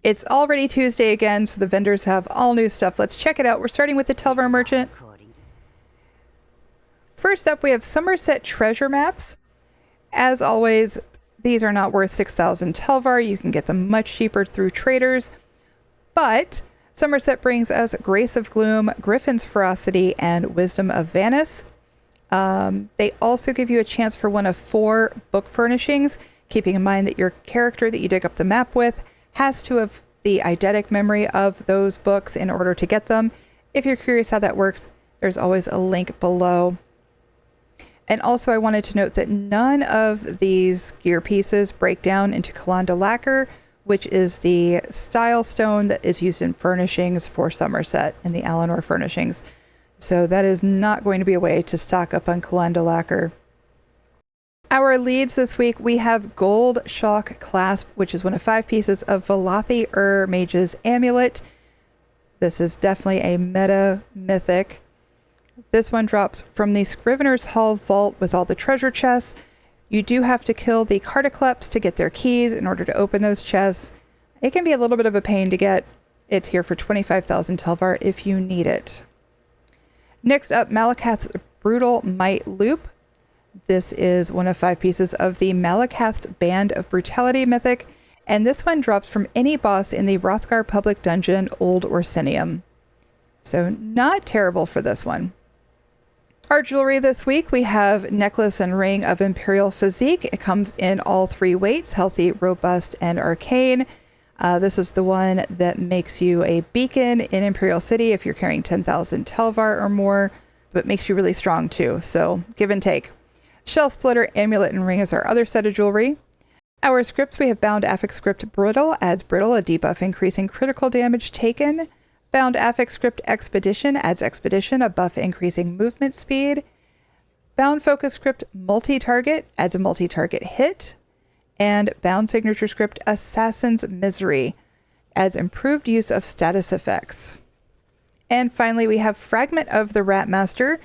It's already Tuesday again, so the vendors have all new stuff. Let's check it out. We're starting with the Telvar Merchant. First up, we have Somerset treasure maps. As always, these are not worth 6,000 Telvar. You can get them much cheaper through traders. But Somerset brings us Grace of Gloom, Griffin's Ferocity, and Wisdom of Vannis. They also give you a chance for one of 4 book furnishings, keeping in mind that your character that you dig up the map with has to have the eidetic memory of those books in order to get them. If you're curious how that works, there's always a link below. And also I wanted to note that none of these gear pieces break down into Kalanda lacquer, which is the style stone that is used in furnishings for Somerset and the Alinor furnishings. So that is not going to be a way to stock up on Kalanda lacquer. Our leads this week, we have Gold Shock Clasp, which is one of 5 pieces of Velothi Mage's Amulet. This is definitely a meta mythic. This one drops from the Scrivener's Hall vault with all the treasure chests. You do have to kill the Cardicleps to get their keys in order to open those chests. It can be a little bit of a pain to get. It's here for 25,000 Telvar if you need it. Next up, Malakath's Brutal Might Loop. This is one of 5 pieces of the Malakath's Band of Brutality mythic, and this one drops from any boss in the Hrothgar Public Dungeon, Old Orsinium. So not terrible for this one. Our jewelry this week, we have Necklace and Ring of Imperial Physique. It comes in all 3 weights, healthy, robust, and arcane. This is the one that makes you a beacon in Imperial City if you're carrying 10,000 Telvar or more, but makes you really strong too, so give and take. Shell Splitter, Amulet, and Ring is our other set of jewelry. Our scripts, we have Bound Affix Script Brittle, adds Brittle, a debuff increasing critical damage taken. Bound Affix Script Expedition adds Expedition, a buff increasing movement speed. Bound Focus Script Multi-Target adds a multi-target hit. And Bound Signature Script Assassin's Misery adds improved use of status effects. And finally, we have Fragment of the Ratmaster.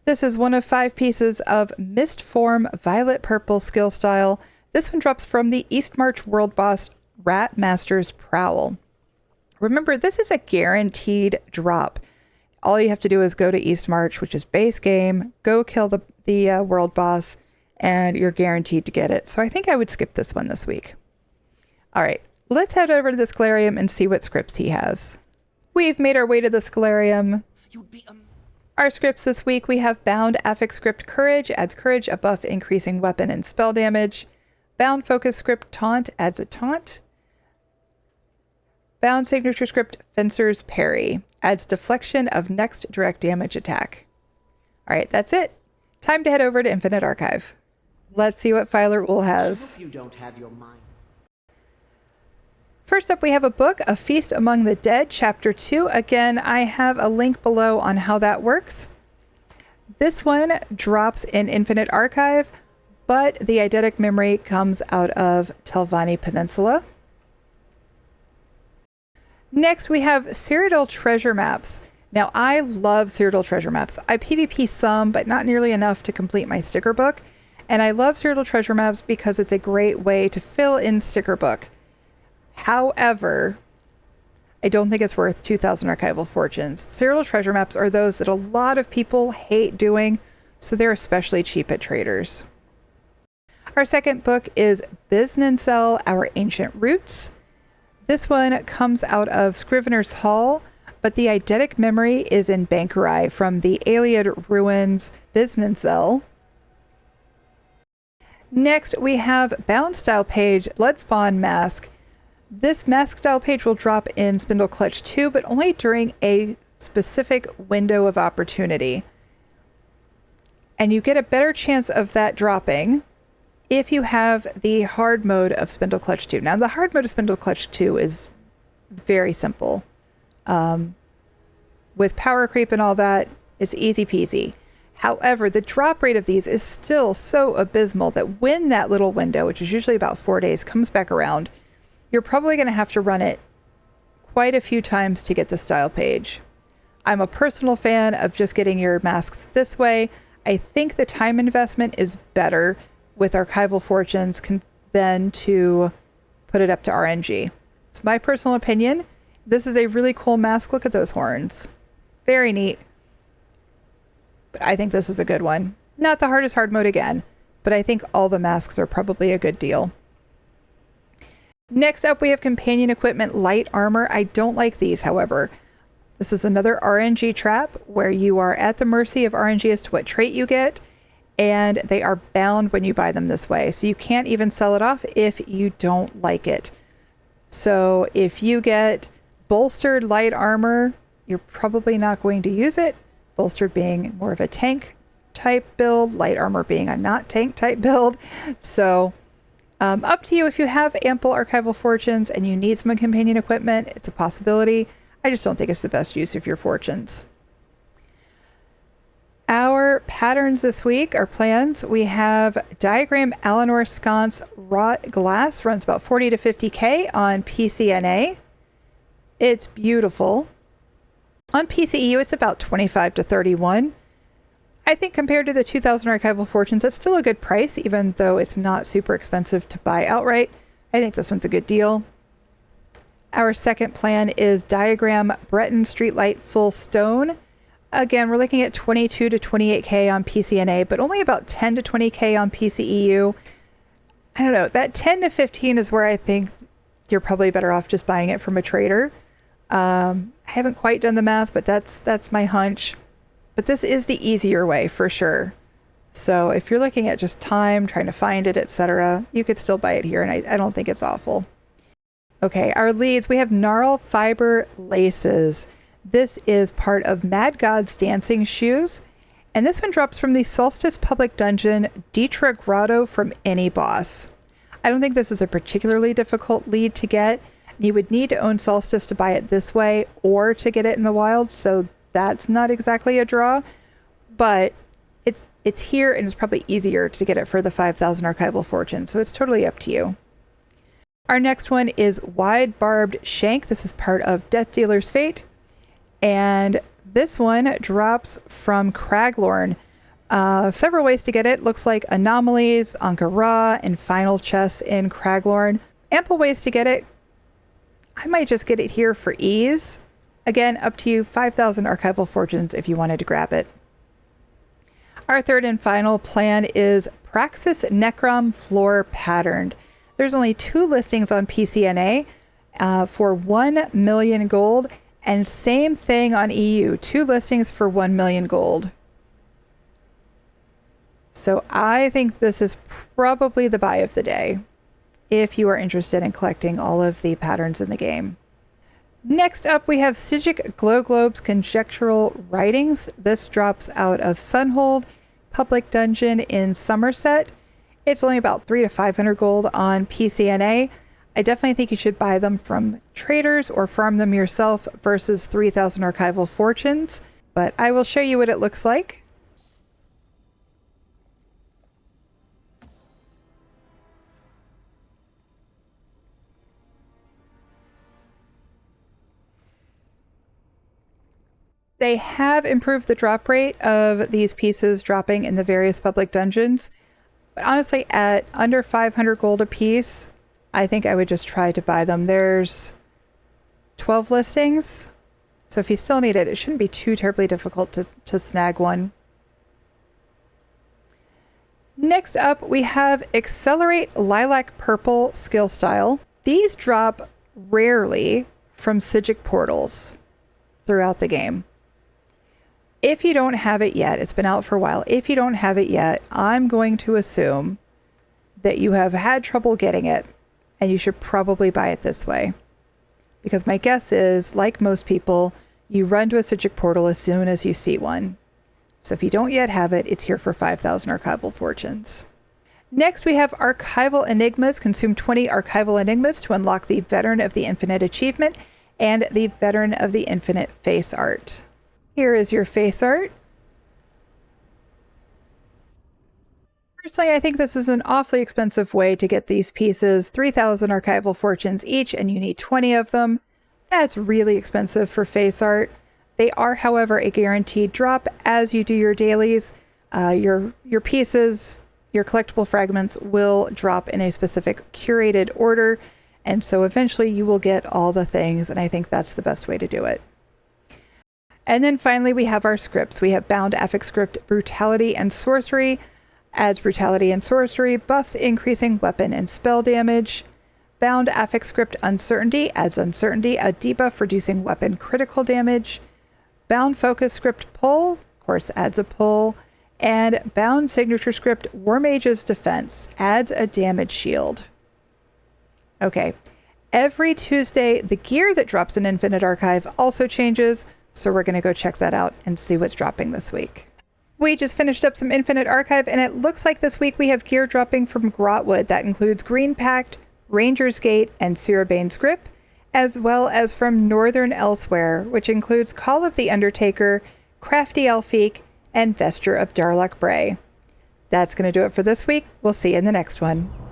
This is one of 5 pieces of Mist Form Violet Purple skill style. This one drops from the Eastmarch World Boss Ratmaster's Prowl. Remember, this is a guaranteed drop. All you have to do is go to Eastmarch, which is base game, go kill the world boss, and you're guaranteed to get it. So I think I would skip this one this week. All right, let's head over to the Scholarium and see what scripts he has. We've made our way to the Scholarium. Our scripts this week, we have Bound Affix Script Courage, adds Courage, a buff increasing weapon and spell damage. Bound Focus Script Taunt adds a taunt. Bound Signature Script Fencer's Parry adds deflection of next direct damage attack. All right, that's it. Time to head over to Infinite Archive. Let's see what Filer Ul has. You don't have your mind. First up, we have a book, A Feast Among the Dead, Chapter 2. Again, I have a link below on how that works. This one drops in Infinite Archive, but the eidetic memory comes out of Telvanni Peninsula. Next, we have Cyrodiil treasure maps. Now, I love Cyrodiil treasure maps. I PvP some, but not nearly enough to complete my sticker book. And I love Cyrodiil treasure maps because it's a great way to fill in sticker book. However, I don't think it's worth 2,000 archival fortunes. Cyrodiil treasure maps are those that a lot of people hate doing, so they're especially cheap at traders. Our second book is Biznensel, Our Ancient Roots. This one comes out of Scrivener's Hall, but the eidetic memory is in Bankurai from the Iliad Ruins Biznensel. Next, we have Bound Style Page, Bloodspawn Mask. This mask style page will drop in Spindle Clutch 2, but only during a specific window of opportunity. And you get a better chance of that dropping if you have the hard mode of Spindle Clutch 2. Now, the hard mode of Spindle Clutch 2 is very simple. With power creep and all that, it's easy peasy. However, the drop rate of these is still so abysmal that when that little window, which is usually about 4 days, comes back around, you're probably going to have to run it quite a few times to get the style page. I'm a personal fan of just getting your masks this way. I think the time investment is better with archival fortunes than to put it up to RNG. It's my personal opinion. This is a really cool mask. Look at those horns. Very neat. But I think this is a good one. Not the hardest hard mode again, but I think all the masks are probably a good deal. Next up, we have companion equipment light armor. I don't like these, however. This is another RNG trap where you are at the mercy of RNG as to what trait you get, and they are bound when you buy them this way. So you can't even sell it off if you don't like it. So if you get bolstered light armor, you're probably not going to use it. Bolstered being more of a tank type build, light armor being a not tank type build. So up to you. If you have ample archival fortunes and you need some companion equipment, it's a possibility. I just don't think it's the best use of your fortunes. Our patterns this week, our plans, we have Diagram Alinor Sconce Wrought Glass, runs about 40 to 50K on PCNA. It's beautiful. On PCEU, it's about 25 to 31. I think compared to the 2,000 archival fortunes, that's still a good price, even though it's not super expensive to buy outright. I think this one's a good deal. Our second plan is Diagram Breton Streetlight Full Stone. Again, we're looking at 22 to 28K on PCNA, but only about 10 to 20K on PCEU. I don't know, that 10 to 15 is where I think you're probably better off just buying it from a trader. I haven't quite done the math, but that's my hunch. But this is the easier way for sure. So if you're looking at just time, trying to find it, etc., you could still buy it here, and I don't think it's awful. Okay, our leads, we have Gnarl Fiber Laces. This is part of Mad God's Dancing Shoes, and this one drops from the Solstice Public Dungeon, Dietra Grotto from any boss. I don't think this is a particularly difficult lead to get. You would need to own Solstice to buy it this way or to get it in the wild, so that's not exactly a draw, but it's here and it's probably easier to get it for the 5,000 archival fortune, so it's totally up to you. Our next one is Wide Barbed Shank. This is part of Death Dealer's Fate, and this one drops from Craglorn. Several ways to get it. Looks like Anomalies, Ankara, and Final Chess in Craglorn. Ample ways to get it. I might just get it here for ease. Again, up to you, 5,000 archival fortunes if you wanted to grab it. Our third and final plan is Praxis Necrom Floor Patterned. There's only 2 listings on PCNA for 1 million gold, and same thing on EU, 2 listings for 1 million gold. So I think this is probably the buy of the day if you are interested in collecting all of the patterns in the game. Next up, we have Sijic Glow Globe's Conjectural Writings. This drops out of Sunhold Public Dungeon in Somerset. It's only about 300 to 500 gold on PCNA. I definitely think you should buy them from traders or farm them yourself versus 3,000 archival fortunes, but I will show you what it looks like. They have improved the drop rate of these pieces dropping in the various public dungeons. But honestly, at under 500 gold a piece, I think I would just try to buy them. There's 12 listings. So if you still need it, it shouldn't be too terribly difficult to snag one. Next up, we have Accelerate Lilac Purple Skill Style. These drop rarely from Sijic portals throughout the game. If you don't have it yet, it's been out for a while. If you don't have it yet, I'm going to assume that you have had trouble getting it, and you should probably buy it this way. Because my guess is, like most people, you run to a Sijic portal as soon as you see one. So if you don't yet have it, it's here for 5,000 archival fortunes. Next, we have Archival Enigmas. Consume 20 Archival Enigmas to unlock the Veteran of the Infinite achievement and the Veteran of the Infinite face art. Here is your face art. Personally, I think this is an awfully expensive way to get these pieces. 3,000 archival fortunes each, and you need 20 of them. That's really expensive for face art. They are, however, a guaranteed drop as you do your dailies. Your pieces, your collectible fragments will drop in a specific curated order, And so eventually you will get all the things, and I think that's the best way to do it. And then finally, we have our scripts. We have Bound Affix Script Brutality and Sorcery. Adds Brutality and Sorcery, buffs increasing weapon and spell damage. Bound Affix Script Uncertainty adds Uncertainty, a debuff reducing weapon critical damage. Bound Focus Script Pull, of course, adds a pull. And Bound Signature Script War Mage's Defense adds a damage shield. Okay, every Tuesday, the gear that drops in Infinite Archive also changes, so we're going to go check that out and see what's dropping this week. We just finished up some Infinite Archive, and it looks like this week we have gear dropping from Grotwood. That includes Green Pact, Ranger's Gate, and Cirabane's Grip, as well as from Northern Elsewhere, which includes Call of the Undertaker, Crafty Elfique, and Vesture of Darlock Bray. That's going to do it for this week. We'll see you in the next one.